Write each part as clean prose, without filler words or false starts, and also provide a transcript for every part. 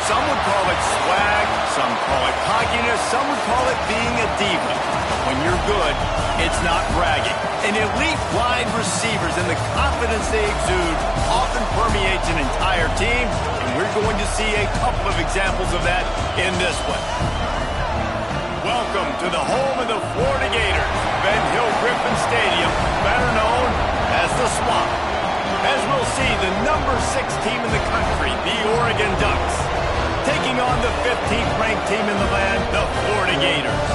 Some would call it swag, some call it cockiness, some would call it being a diva. When you're good, it's not bragging. And elite wide receivers and the confidence they exude often permeates an entire team, and we're going to see a couple of examples of that in this one. Welcome to the home of the Florida Gators, Ben Hill Griffin Stadium, better known as the Swamp. As we'll see, the number 6 team in the country, the Oregon Ducks, taking on the 15th ranked team in the land, the Florida Gators.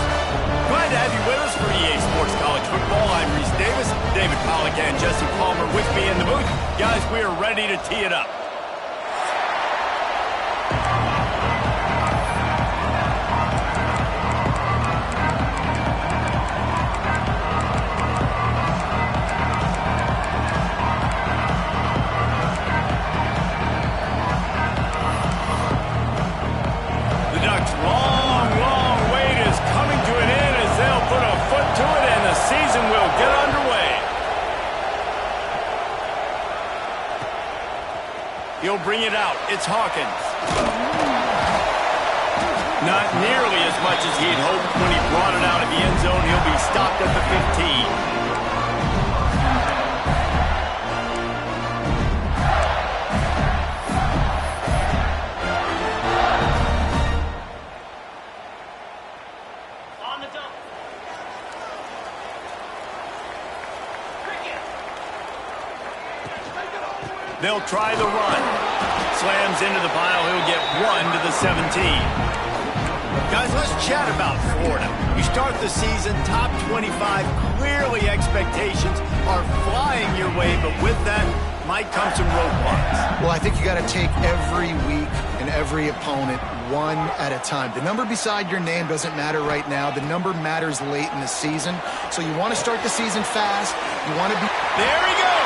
Glad to have you with us for EA Sports College Football. I'm Reese Davis, David Pollack and Jesse Palmer with me in the booth. Guys, we are ready to tee it up. He'll bring it out. It's Hawkins. Not nearly as much as he'd hoped when he brought it out of the end zone. He'll be stopped at the 15. They'll try the run. Slams into the pile. He'll get 1 to the 17. Guys, let's chat about Florida. You start the season top 25. Clearly expectations are flying your way, but with that might come some roadblocks. Well, I think you got to take every week and every opponent one at a time. The number beside your name doesn't matter right now. The number matters late in the season. So you want to start the season fast. You want to be... There he goes!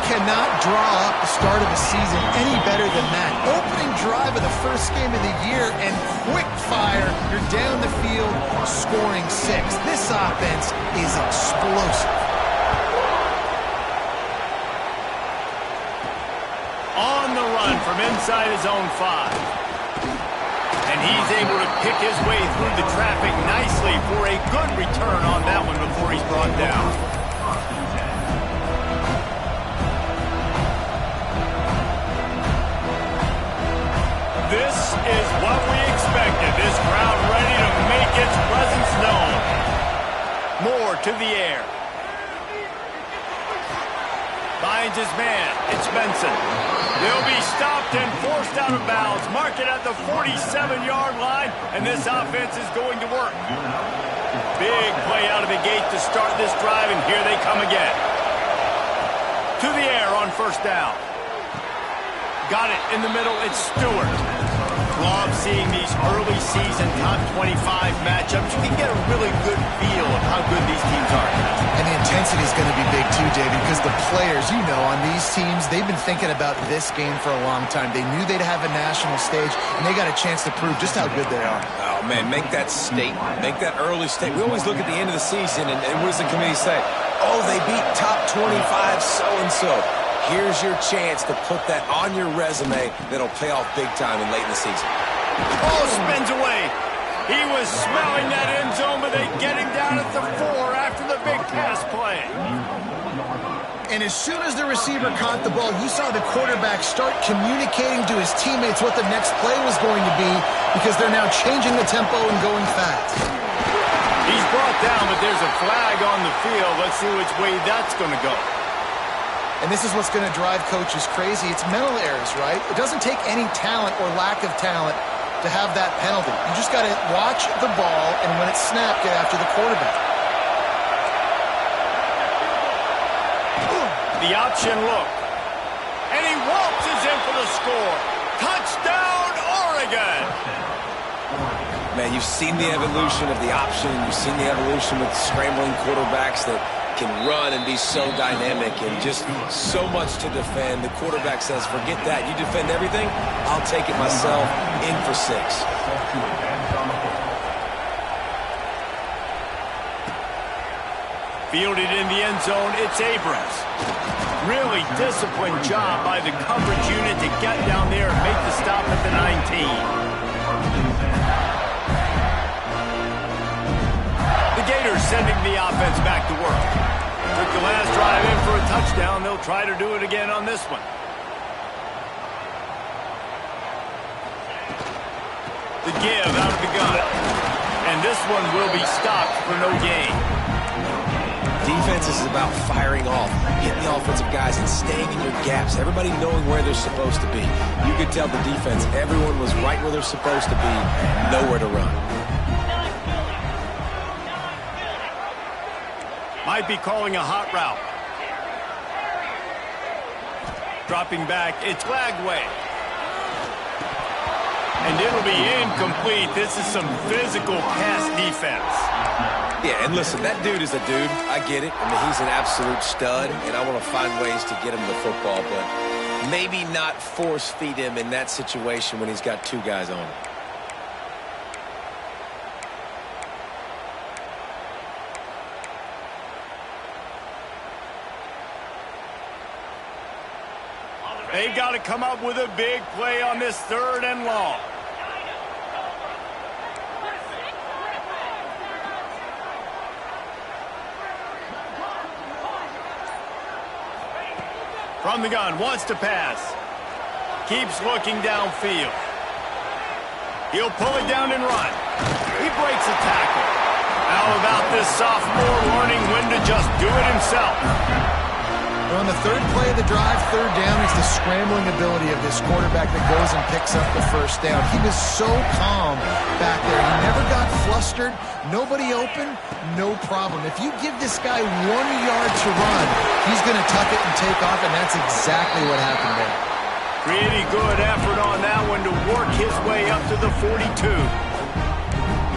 Cannot draw up the start of a season any better than that. Opening drive of the first game of the year and quick fire. You're down the field scoring 6. This offense is explosive. On the run from inside his own 5. And he's able to pick his way through the traffic nicely for a good return on that one before he's brought down. This is what we expected. This crowd ready to make its presence known. Moore to the air. Finds his man. It's Benson. They'll be stopped and forced out of bounds. Mark it at the 47-yard line, and this offense is going to work. Big play out of the gate to start this drive, and here they come again. To the air on first down. Got it in the middle. It's Stewart. Love seeing these early season top 25 matchups. You can get a really good feel of how good these teams are. And the intensity is going to be big too, David, because the players, you know, on these teams, they've been thinking about this game for a long time. They knew they'd have a national stage, and they got a chance to prove just how good they are. Oh, man, make that statement. Make that early statement. We always look at the end of the season, and what does the committee say? Oh, they beat top 25 so-and-so. Here's your chance to put that on your resume that'll pay off big time and late in the season. Oh, spins away. He was smelling that end zone, but they get him down at the 4 after the big pass play. And as soon as the receiver caught the ball, you saw the quarterback start communicating to his teammates what the next play was going to be because they're now changing the tempo and going fast. He's brought down, but there's a flag on the field. Let's see which way that's going to go. And this is what's going to drive coaches crazy. It's mental errors, right? It doesn't take any talent or lack of talent to have that penalty. You just got to watch the ball, and when it's snapped, get after the quarterback. The option look. And he waltzes in for the score. Touchdown, Oregon! Man, you've seen the evolution of the option. You've seen the evolution with scrambling quarterbacks that can run and be so dynamic and just so much to defend. The quarterback says, forget that. You defend everything, I'll take it myself. In for 6. Fielded in the end zone, it's Abrams. Really disciplined job by the coverage unit to get down there and make the stop at the 19. The Gators sending the offense back to work. Took the last drive in for a touchdown. They'll try to do it again on this one. The give out of the gun. And this one will be stopped for no gain. Defense is about firing off, hitting the offensive guys, and staying in your gaps. Everybody knowing where they're supposed to be. You could tell the defense, everyone was right where they're supposed to be, nowhere to run. Might be calling a hot route. Dropping back, it's Lagway. And it'll be incomplete. This is some physical pass defense. Yeah, and listen, that dude is a dude. I get it. I mean, he's an absolute stud, and I want to find ways to get him the football, but maybe not force feed him in that situation when he's got 2 guys on him. They got to come up with a big play on this 3rd and long. From the gun, wants to pass. Keeps looking downfield. He'll pull it down and run. He breaks a tackle. How about this sophomore learning when to just do it himself? On the 3rd play of the drive, 3rd down is the scrambling ability of this quarterback that goes and picks up the 1st down. He was so calm back there. He never got flustered. Nobody open, no problem. If you give this guy 1 yard to run, he's going to tuck it and take off, and that's exactly what happened there. Pretty good effort on that one to work his way up to the 42.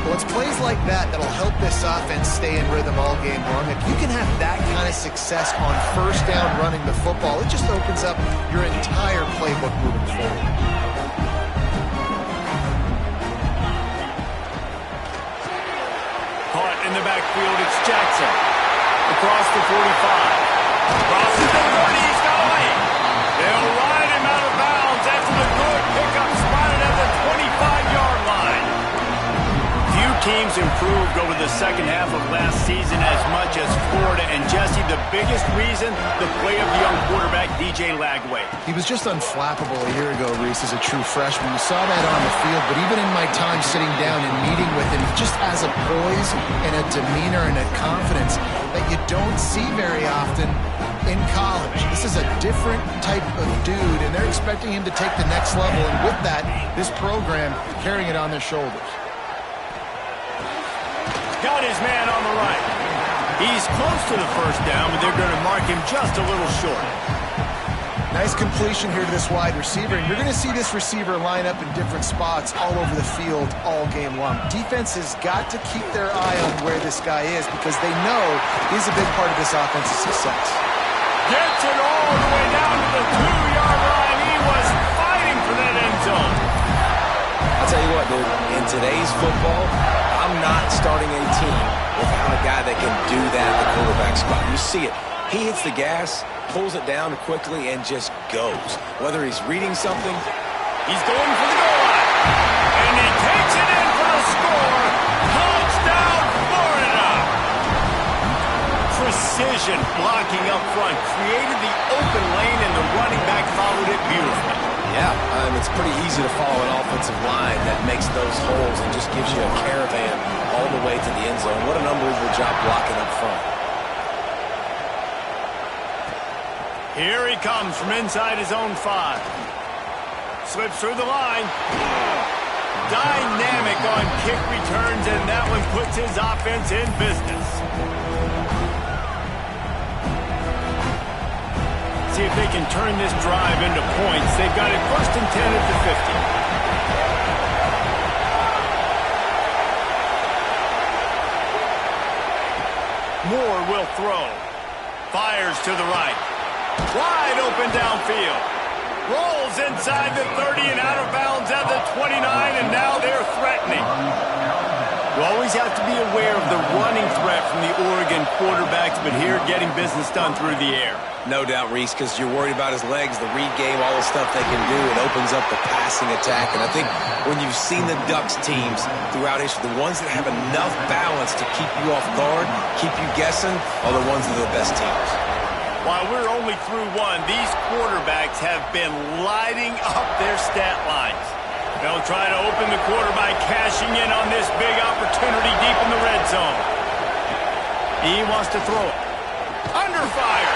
Well, it's plays like that that'll help this offense stay in rhythm all game long. If you can have that kind of success on 1st down running the football, it just opens up your entire playbook moving forward. Caught in the backfield, it's Jackson. Across the 45. Crosses the 30, he's got away. They'll ride him out of bounds after the good pickup spotted at the 25-yard line. Few teams improved over the second half of last season as much as Florida. And Jesse, the biggest reason, the play of the young quarterback, DJ Lagway. He was just unflappable a year ago, Reese, as a true freshman. You saw that on the field, but even in my time sitting down and meeting with him, he just has a poise and a demeanor and a confidence that you don't see very often in college. This is a different type of dude, and they're expecting him to take the next level, and with that, this program carrying it on their shoulders. Got his man on the right. He's close to the 1st down, but they're going to mark him just a little short. Nice completion here to this wide receiver, and you're going to see this receiver line up in different spots all over the field all game long. Defense has got to keep their eye on where this guy is because they know he's a big part of this offense's success. Gets it all the way down to the 2-yard line. He was fighting for that end zone. I'll tell you what, dude, in today's football, I'm not starting a team without a guy that can do that at the quarterback spot. You see it. He hits the gas, pulls it down quickly, and just goes. Whether he's reading something, he's going for the goal line. And he takes it in for the score. Touchdown, Florida. Precision blocking up front. Created the open lane, and the running back followed it beautifully. Yeah, it's pretty easy to follow an offensive line that makes those holes and just gives you a caravan all the way to the end zone. What an unbelievable job blocking up front. Here he comes from inside his own 5. Slips through the line. Dynamic on kick returns, and that one puts his offense in business. See if they can turn this drive into points. They've got it 1st and 10 at the 50. Moore will throw. Fires to the right. Wide open downfield. Rolls inside the 30 and out of bounds at the 29, and now they're threatening. You always have to be aware of the running threat from the Oregon quarterbacks, but here getting business done through the air. No doubt, Reese, because you're worried about his legs, the read game, all the stuff they can do. It opens up the passing attack. And I think when you've seen the Ducks teams throughout history, the ones that have enough balance to keep you off guard, keep you guessing, are the ones that are the best teams. While we're only through one, these quarterbacks have been lighting up their stat lines. They'll try to open the quarter by cashing in on this big opportunity deep in the red zone. He wants to throw it. Under fire.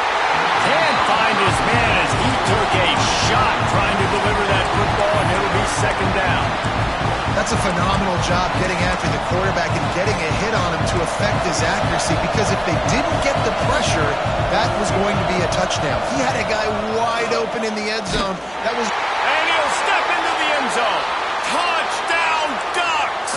Can't find his man as he took a shot trying to deliver that football, and it'll be second down. That's a phenomenal job getting after the quarterback and getting a hit on him to affect his accuracy, because if they didn't get the pressure, that was going to be a touchdown. He had a guy wide open in the end zone. That was... And he'll step into the end zone. Touchdown, Ducks!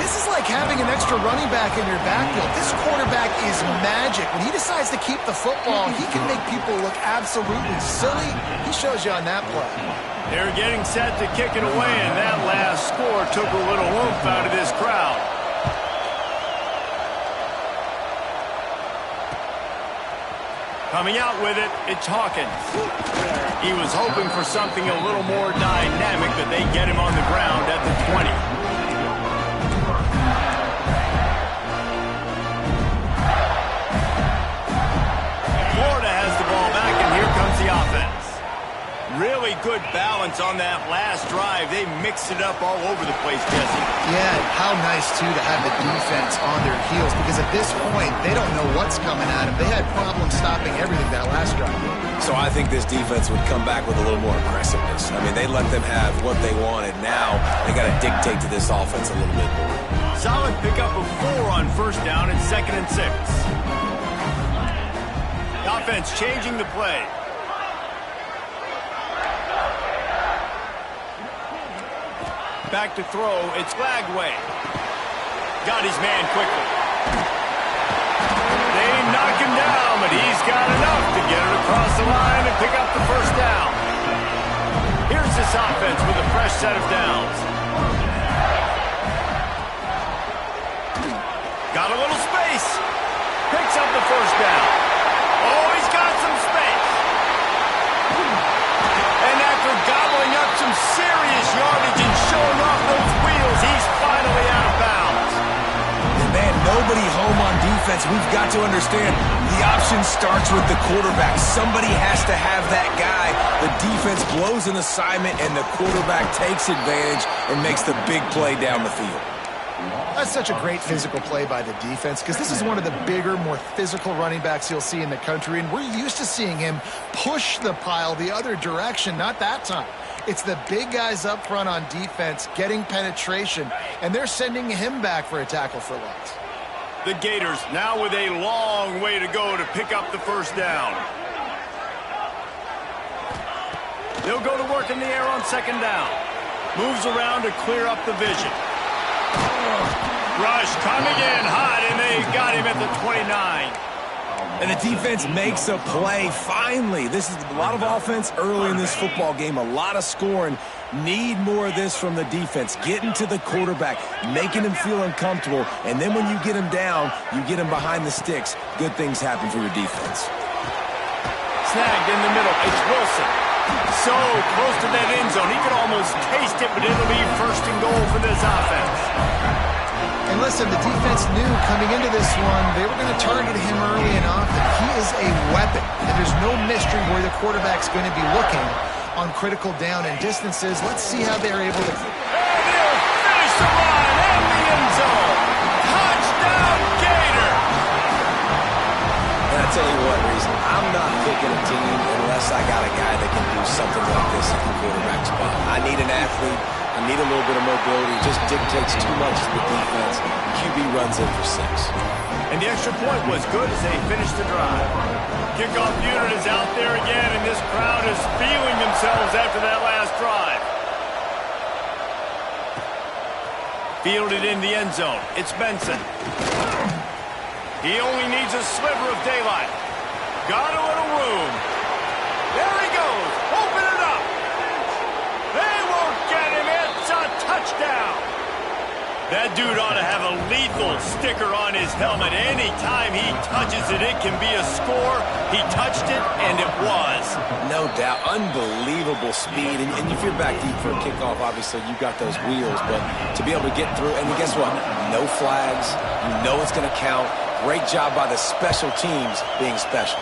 This is like having an extra running back in your backfield. This quarterback is magic. When he decides to keep the football, he can make people look absolutely silly. He shows you on that play. They're getting set to kick it away, and that last score took a little oomph out of this crowd. Coming out with it, it's Hawkins. He was hoping for something a little more dynamic, but they get him on the ground at the 20. Florida has the ball back, and here comes the offense. Really good balance on that last drive. They mixed it up all over the place, Jesse. Yeah, how nice, too, to have the defense on their heels, because at this point, they don't know what's coming at them. They had problems stopping everything that last drive. So I think this defense would come back with a little more aggressiveness. I mean, they let them have what they wanted. Now they got to dictate to this offense a little bit more. Solid pickup of 4 on first down and 2nd and 6. The offense changing the play. Back to throw, it's Lagway. Got his man quickly. They knock him down, but he's got enough to get it across the line and pick up the first down. Here's this offense with a fresh set of downs. Got a little space. Picks up the first down. Oh, he's got some space. And after gobbling up some serious yardage and showing off those wheels, he's finally out of bounds. And man, nobody home on defense. We've got to understand the option starts with the quarterback. Somebody has to have that guy. The defense blows an assignment, and the quarterback takes advantage and makes the big play down the field. That's such a great physical play by the defense, because this is one of the bigger, more physical running backs you'll see in the country, and we're used to seeing him push the pile the other direction. Not that time. It's the big guys up front on defense getting penetration, and they're sending him back for a tackle for loss. The Gators now with a long way to go to pick up the first down. They'll go to work in the air on 2nd down. Moves around to clear up the vision. Rush coming in hot, and they got him at the 29. And the defense makes a play, finally. This is a lot of offense early in this football game, a lot of scoring. Need more of this from the defense. Getting to the quarterback, making him feel uncomfortable, and then when you get him down, you get him behind the sticks. Good things happen for your defense. Snagged in the middle. It's Wilson. So close to that end zone. He could almost taste it, but it'll be 1st and goal for this offense. And listen, the defense knew coming into this one, they were going to target him early and often. He is a weapon, and there's no mystery where the quarterback's going to be looking on critical down and distances. Let's see how they're able to... And he'll finish the line and the end zone. Touchdown, Gator! And I tell you what, Reason, I'm not picking a team unless I got a guy that can do something like this at the quarterback spot. I need an athlete. I need a little bit of mobility. It just dictates too much to the defense. QB runs in for 6. And the extra point was good as they finished the drive. Kickoff unit is out there again, and this crowd is feeling themselves after that last drive. Fielded in the end zone. It's Benson. He only needs a sliver of daylight. Got a little room. There he goes. Open it up. They won't get him. It's a touchdown. That dude ought to have a lethal sticker on his helmet. Anytime he touches it, it can be a score. He touched it, and it was. No doubt. Unbelievable speed. And if you're back deep for a kickoff, obviously you got those wheels. But to be able to get through, and guess what? No flags. You know it's going to count. Great job by the special teams being special.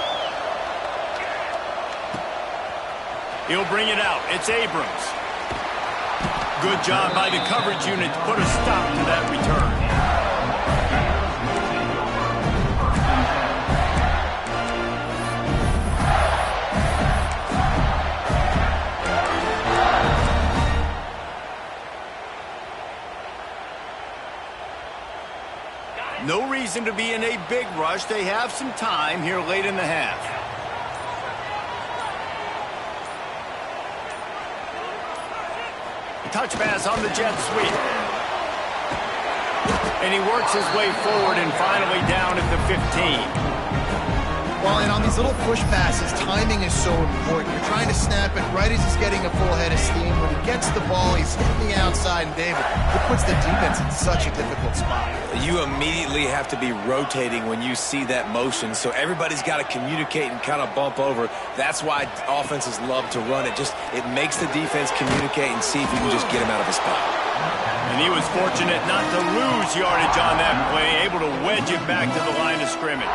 He'll bring it out. It's Abrams. Good job by the coverage unit to put a stop to that return. No reason to be in a big rush. They have some time here late in the half. Touch pass on the jet sweep. And he works his way forward and finally down at the 15. Well, and on these little push passes, timing is so important. You're trying to snap it right as he's getting a full head of steam. When he gets the ball, he's hitting the outside, and David, it puts the defense in such a difficult spot. You immediately have to be rotating when you see that motion, so everybody's got to communicate and kind of bump over. That's why offenses love to run it. It makes the defense communicate and see if you can just get him out of a spot. And he was fortunate not to lose yardage on that play, able to wedge it back to the line of scrimmage.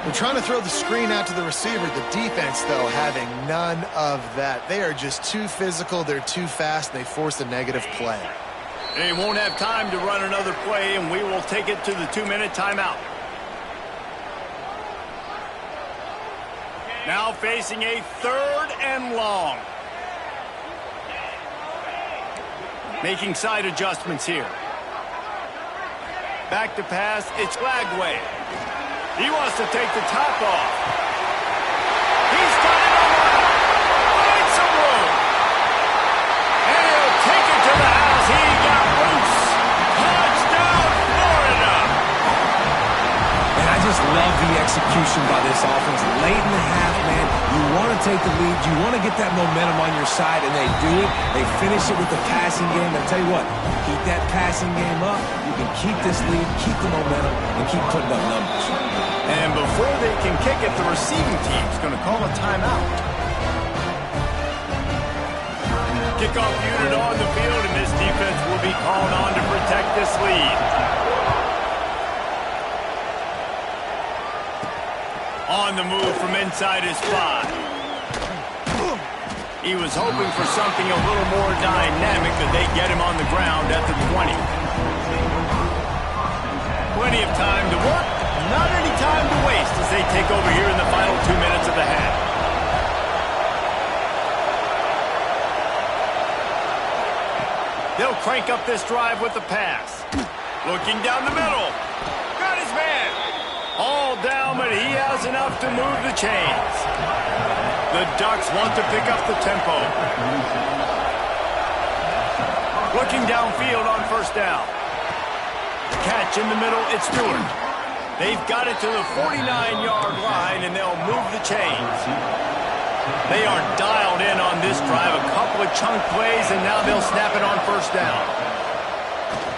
They're trying to throw the screen out to the receiver. The defense, though, having none of that. They are just too physical. They're too fast. And they force a negative play. They won't have time to run another play, and we will take it to the 2-minute timeout. Now facing a 3rd and long. Making side adjustments here. Back to pass. It's Lagway. He wants to take the top off. He's got it on the line. Finds some room. And he'll take it to the house. He got loose. Touchdown, Florida. And I just love the execution by this offense. Late in the half, man, you want to take the lead. You want to get that momentum on your side, and they do it. They finish it with the passing game. And I'll tell you what, keep that passing game up. You can keep this lead, keep the momentum, and keep putting up numbers. And before they can kick it, the receiving team's going to call a timeout. Kickoff unit on the field, and this defense will be called on to protect this lead. On the move from inside his 5. He was hoping for something a little more dynamic, but they get him on the ground at the 20. Plenty of time to work. Not any time to waste as they take over here in the final 2 minutes of the half. They'll crank up this drive with the pass. Looking down the middle. Got his man. All down, but he has enough to move the chains. The Ducks want to pick up the tempo. Looking downfield on 1st down. Catch in the middle, it's Stewart. They've got it to the 49-yard line, and they'll move the chains. They are dialed in on this drive. A couple of chunk plays, and now they'll snap it on 1st down.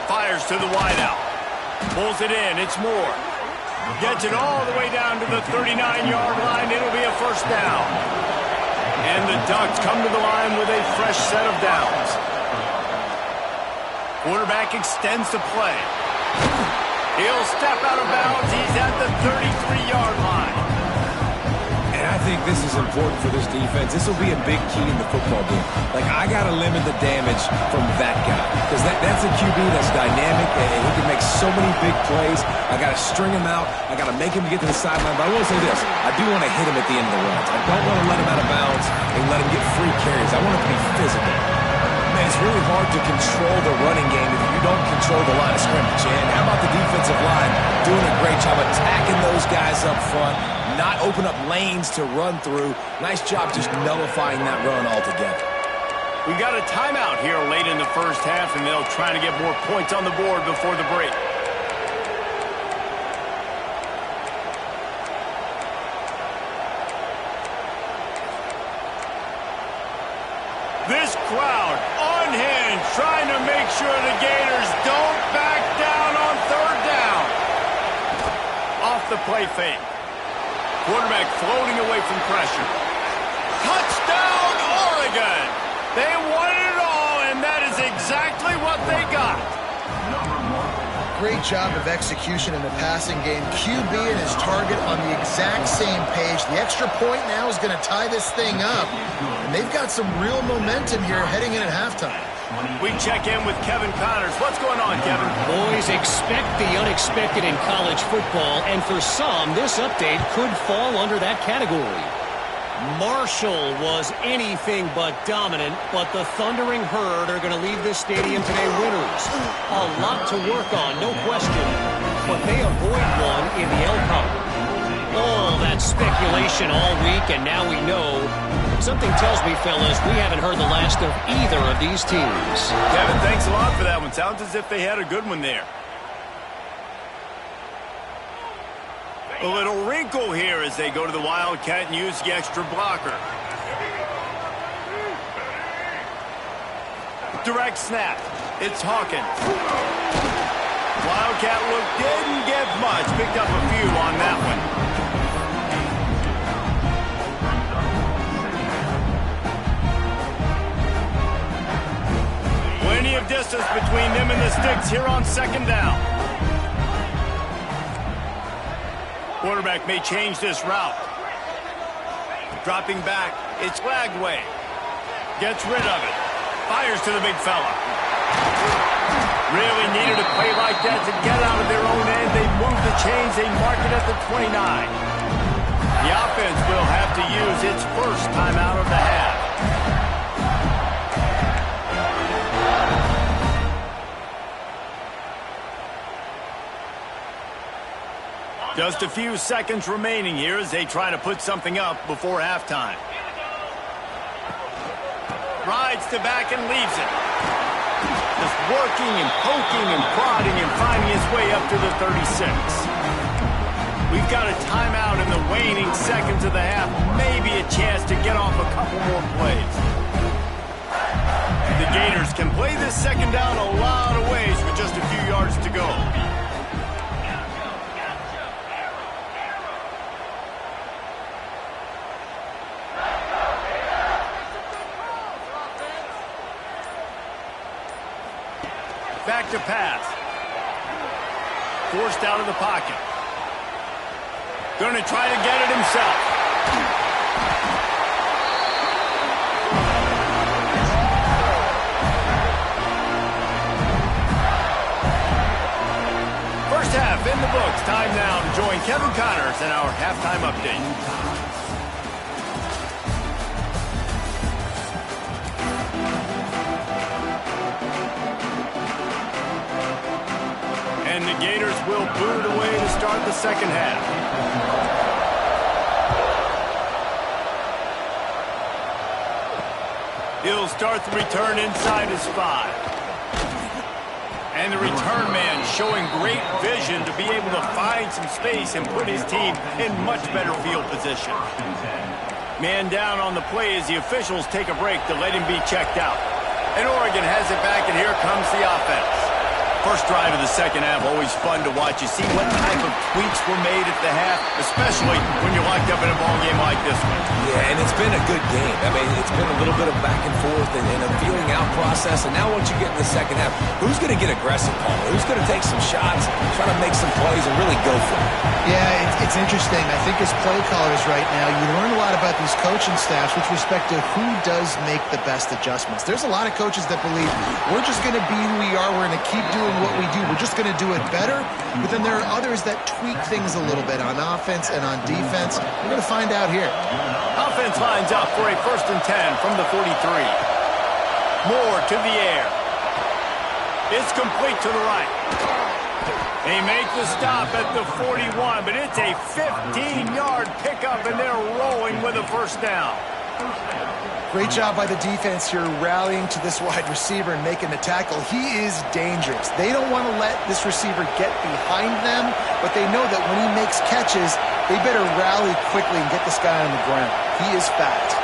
Fires to the wideout. Pulls it in. It's Moore. Gets it all the way down to the 39-yard line. It'll be a 1st down. And the Ducks come to the line with a fresh set of downs. Quarterback extends the play. He'll step out of bounds. He's at the 33-yard line. And I think this is important for this defense. This will be a big key in the football game. Like, I got to limit the damage from that guy. Because that's a QB that's dynamic, and he can make so many big plays. I got to string him out. I got to make him get to the sideline. But I will say this. I do want to hit him at the end of the runs. I don't want to let him out of bounds and let him get free carries. I want him to be physical. Man, it's really hard to control the running game if you don't control the line of scrimmage. And how about the defensive line doing a great job attacking those guys up front, not open up lanes to run through. Nice job just nullifying that run altogether. We got a timeout here late in the 1st half, and they'll try to get more points on the board before the break. This crowd unhinged, trying to make sure the Gators don't back down on third down. Off the play fake. Quarterback floating away from pressure. Touchdown, Oregon! They wanted it all, and that is exactly what they got. Great job of execution in the passing game. QB and his target on the exact same page. The extra point now is going to tie this thing up. And they've got some real momentum here heading in at halftime. We check in with Kevin Connors. What's going on, Kevin? Boys, expect the unexpected in college football, and for some, this update could fall under that category. Marshall was anything but dominant, but the Thundering Herd are going to leave this stadium today winners. A lot to work on, no question, but they avoid one in the Elkhart. All that speculation all week, and now we know. Something tells me, fellas, we haven't heard the last of either of these teams. Kevin, thanks a lot for that one. Sounds as if they had a good one there. A little wrinkle here as they go to the Wildcat and use the extra blocker. Direct snap. It's Hawkins. Wildcat look didn't get much. Picked up a few on that one. Plenty of distance between them and the sticks here on second down. Quarterback may change this route. Dropping back, it's Lagway. Gets rid of it. Fires to the big fella. Really needed a play like that to get out of their own end. They move the chains. They mark it at the 29. The offense will have to use its first timeout of the half. Just a few seconds remaining here as they try to put something up before halftime. Rides to back and leaves it. Just working and poking and prodding and finding his way up to the 36. We've got a timeout in the waning seconds of the half. Maybe a chance to get off a couple more plays. The Gators can play this second down a lot of ways with just a few yards to go. Back to pass. Forced out of the pocket. Going to try to get it himself. First half in the books. Time now to join Kevin Connors in our halftime update. And the Gators will boot it away to start the second half. He'll start the return inside his 5. And the return man showing great vision to be able to find some space and put his team in much better field position. Man down on the play as the officials take a break to let him be checked out. And Oregon has it back, and here comes the offense. First drive of the second half, always fun to watch. You see what type of tweaks were made at the half, especially when you're locked up in a ball game like this one. Yeah, and it's been a good game. I mean, it's been a little bit of back and forth and a feeling out process. And now once you get in the second half, who's going to get aggressive, Paul? Who's going to take some shots, try to make some plays, and really go for it? Yeah, it's interesting. I think as play callers right now, you learn a lot about these coaching staffs with respect to who does make the best adjustments. There's a lot of coaches that believe we're just going to be who we are. We're going to keep doing what we do. We're just going to do it better. But then there are others that tweak things a little bit on offense and on defense. We're going to find out here. Offense lines up for a 1st and 10 from the 43. Moore to the air. It's complete to the right. They make the stop at the 41, but it's a 15-yard pickup, and they're rolling with a first down. Great job by the defense here rallying to this wide receiver and making the tackle. He is dangerous. They don't want to let this receiver get behind them, but they know that when he makes catches, they better rally quickly and get this guy on the ground. He is fast.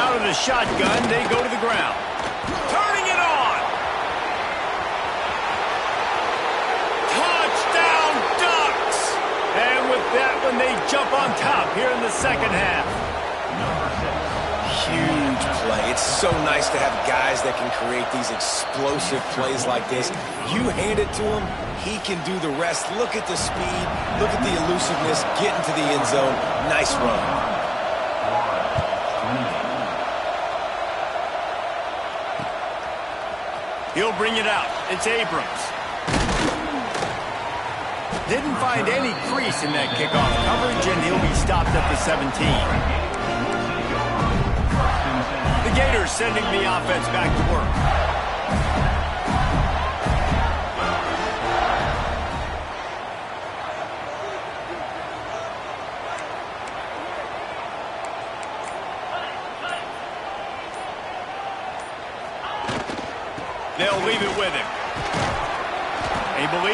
Out of the shotgun, they go to the ground. Turning it on. Touchdown, Ducks! And with that one, they jump on top here in the second half. Huge play. It's so nice to have guys that can create these explosive plays like this. You hand it to him, he can do the rest. Look at the speed. Look at the elusiveness. Get into the end zone. Nice run. He'll bring it out. It's Abrams. Didn't find any crease in that kickoff coverage, and he'll be stopped at the 17. The Gators sending the offense back to work. They'll leave it with him. They believe